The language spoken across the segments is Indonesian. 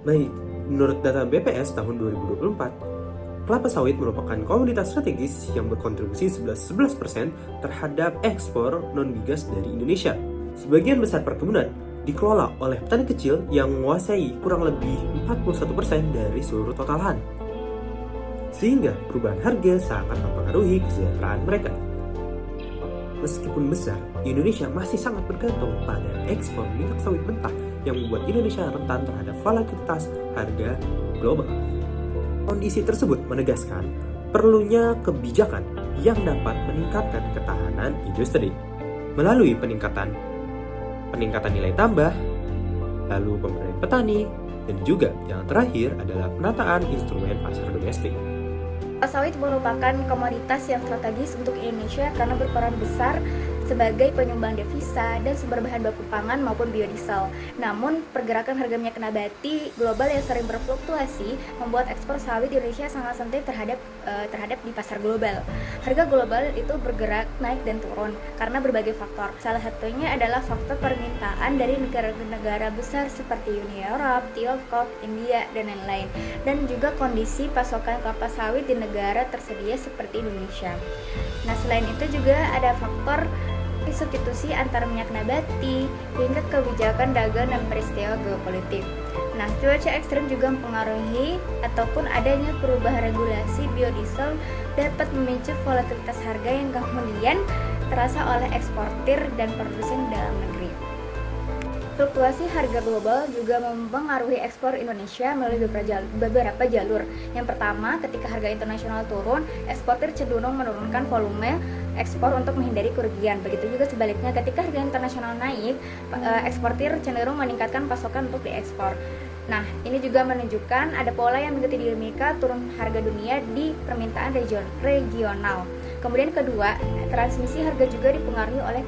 Baik, menurut data BPS tahun 2024, kelapa sawit merupakan komoditas strategis yang berkontribusi 11% terhadap ekspor non-migas dari Indonesia. Sebagian besar perkebunan dikelola oleh petani kecil yang menguasai kurang lebih 41% dari seluruh total lahan. Sehingga perubahan harga sangat mempengaruhi kesejahteraan mereka. Meskipun besar, Indonesia masih sangat bergantung pada ekspor minyak sawit mentah yang membuat Indonesia rentan terhadap volatilitas harga global. Kondisi tersebut menegaskan perlunya kebijakan yang dapat meningkatkan ketahanan industri melalui peningkatan nilai tambah, lalu pemberdayaan petani, dan juga yang terakhir adalah penataan instrumen pasar domestik. Sawit merupakan komoditas yang strategis untuk Indonesia karena berperan besar sebagai penyumbang devisa dan sumber bahan baku pangan maupun biodiesel. Namun, pergerakan harga minyak nabati global yang sering berfluktuasi membuat ekspor sawit di Indonesia sangat sensitif terhadap di pasar global. Harga global itu bergerak naik dan turun karena berbagai faktor. Salah satunya adalah faktor permintaan dari negara-negara besar seperti Uni Eropa, Tiongkok, India, dan lain-lain. Dan juga kondisi pasokan kelapa sawit di negara tersedia seperti Indonesia. Nah, selain itu juga ada faktor substitusi antara minyak nabati hingga kebijakan dagang dan peristiwa geopolitik. Nah, cuaca ekstrim juga mempengaruhi ataupun adanya perubahan regulasi biodiesel dapat memicu volatilitas harga yang kemudian terasa oleh eksportir dan produsen dalam negeri. Fluktuasi harga global juga mempengaruhi ekspor Indonesia melalui beberapa jalur. Yang pertama, ketika harga internasional turun, eksportir cenderung menurunkan volume ekspor untuk menghindari kerugian. Begitu juga sebaliknya, ketika harga internasional naik, eksportir cenderung meningkatkan pasokan untuk diekspor. Nah, ini juga menunjukkan ada pola yang mengikuti dinamika turun harga dunia di permintaan regional. Kemudian kedua, transmisi harga juga dipengaruhi oleh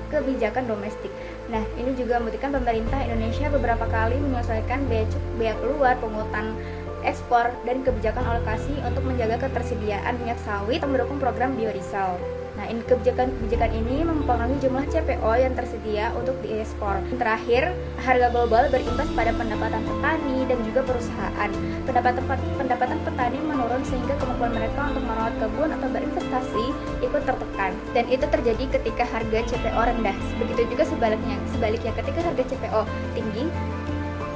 kebijakan domestik. Nah, ini juga membuktikan pemerintah Indonesia beberapa kali menyesuaikan biaya keluar, pungutan ekspor, dan kebijakan alokasi untuk menjaga ketersediaan minyak sawit untuk mendukung program biodiesel. Nah, kebijakan ini mempengaruhi jumlah CPO yang tersedia untuk diekspor. Terakhir, harga global berimbas pada pendapatan petani dan juga perusahaan. Pendapatan petani menurun sehingga kemampuan mereka untuk merawat kebun atau berinvestasi ikut tertekan. Dan itu terjadi ketika harga CPO rendah. Begitu juga sebaliknya ketika harga CPO tinggi,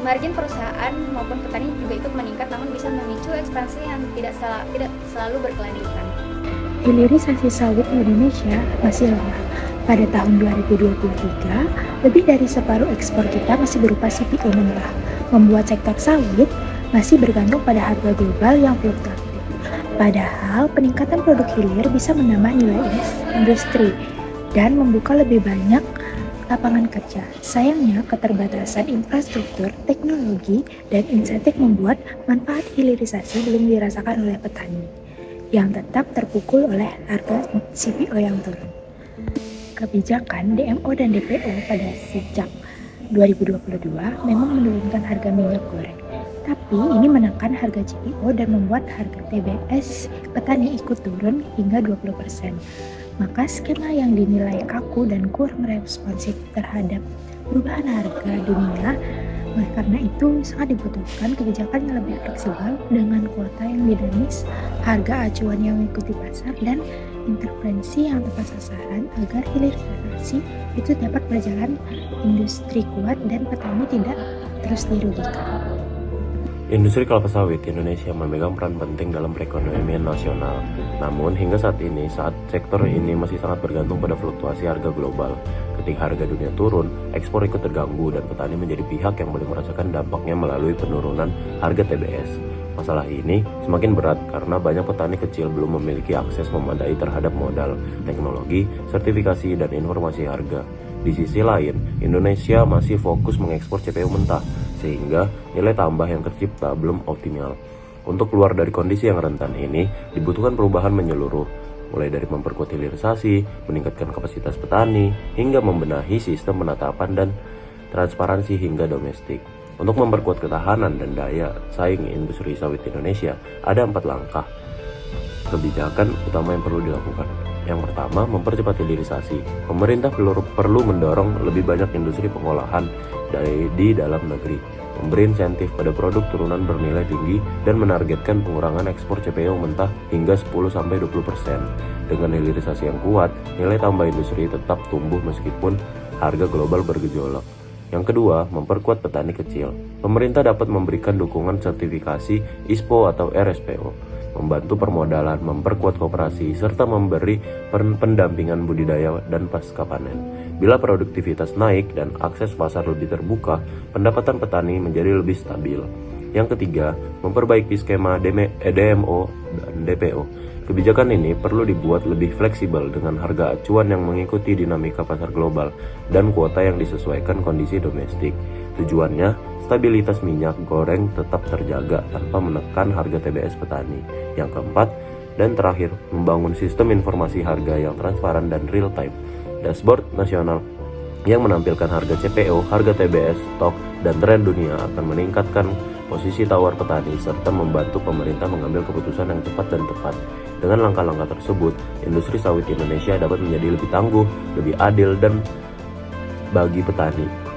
margin perusahaan maupun petani juga ikut meningkat, namun bisa memicu ekspansi yang tidak selalu berkelanjutan. Hilirisasi sawit di Indonesia masih lemah. Pada tahun 2023, lebih dari separuh ekspor kita masih berupa CPO mentah, membuat sektor sawit masih bergantung pada harga global yang fluktuatif. Padahal, peningkatan produk hilir bisa menambah nilai industri dan membuka lebih banyak lapangan kerja. Sayangnya, keterbatasan infrastruktur, teknologi, dan insentif membuat manfaat hilirisasi belum dirasakan oleh petani, yang tetap terpukul oleh harga CPO yang turun. Kebijakan DMO dan DPO pada sejak 2022 memang menurunkan harga minyak goreng, tapi ini menekan harga CPO dan membuat harga TBS petani ikut turun hingga 20%. Maka skema yang dinilai kaku dan kurang responsif terhadap perubahan harga dunia. Karena itu sangat dibutuhkan kebijakan yang lebih fleksibel dengan kuota yang dinamis, harga acuan yang mengikuti pasar, dan intervensi yang tepat sasaran agar hilirisasi itu dapat berjalan, industri kuat, dan petani tidak terus dirugikan. Industri kelapa sawit di Indonesia memegang peran penting dalam perekonomian nasional. Namun hingga saat sektor ini masih sangat bergantung pada fluktuasi harga global. Ketika harga dunia turun, ekspor ikut terganggu dan petani menjadi pihak yang boleh merasakan dampaknya melalui penurunan harga TBS. Masalah ini semakin berat karena banyak petani kecil belum memiliki akses memadai terhadap modal, teknologi, sertifikasi, dan informasi harga. Di sisi lain, Indonesia masih fokus mengekspor CPO mentah, sehingga nilai tambah yang tercipta belum optimal. Untuk keluar dari kondisi yang rentan ini, dibutuhkan perubahan menyeluruh, mulai dari memperkuat hilirisasi, meningkatkan kapasitas petani, hingga membenahi sistem penetapan dan transparansi hingga domestik. Untuk memperkuat ketahanan dan daya saing industri sawit Indonesia, ada 4 langkah kebijakan utama yang perlu dilakukan. Yang pertama, mempercepat hilirisasi. Pemerintah perlu mendorong lebih banyak industri pengolahan di dalam negeri memberi insentif pada produk turunan bernilai tinggi, dan menargetkan pengurangan ekspor CPO mentah hingga 10-20%. Dengan hilirisasi yang kuat, nilai tambah industri tetap tumbuh meskipun harga global bergejolak. Yang kedua, memperkuat petani kecil. Pemerintah dapat memberikan dukungan sertifikasi ISPO atau RSPO, membantu permodalan, memperkuat koperasi, serta memberi pendampingan budidaya dan pasca panen. Bila produktivitas naik dan akses pasar lebih terbuka, pendapatan petani menjadi lebih stabil. Yang ketiga, memperbaiki skema DMO dan DPO. Kebijakan ini perlu dibuat lebih fleksibel dengan harga acuan yang mengikuti dinamika pasar global dan kuota yang disesuaikan kondisi domestik. Tujuannya, stabilitas minyak goreng tetap terjaga tanpa menekan harga TBS petani. Yang keempat dan terakhir, membangun sistem informasi harga yang transparan dan real time. Dashboard nasional yang menampilkan harga CPO, harga TBS, stok, dan tren dunia akan meningkatkan posisi tawar petani serta membantu pemerintah mengambil keputusan yang cepat dan tepat. Dengan langkah-langkah tersebut, industri sawit Indonesia dapat menjadi lebih tangguh, lebih adil, dan bagi petani.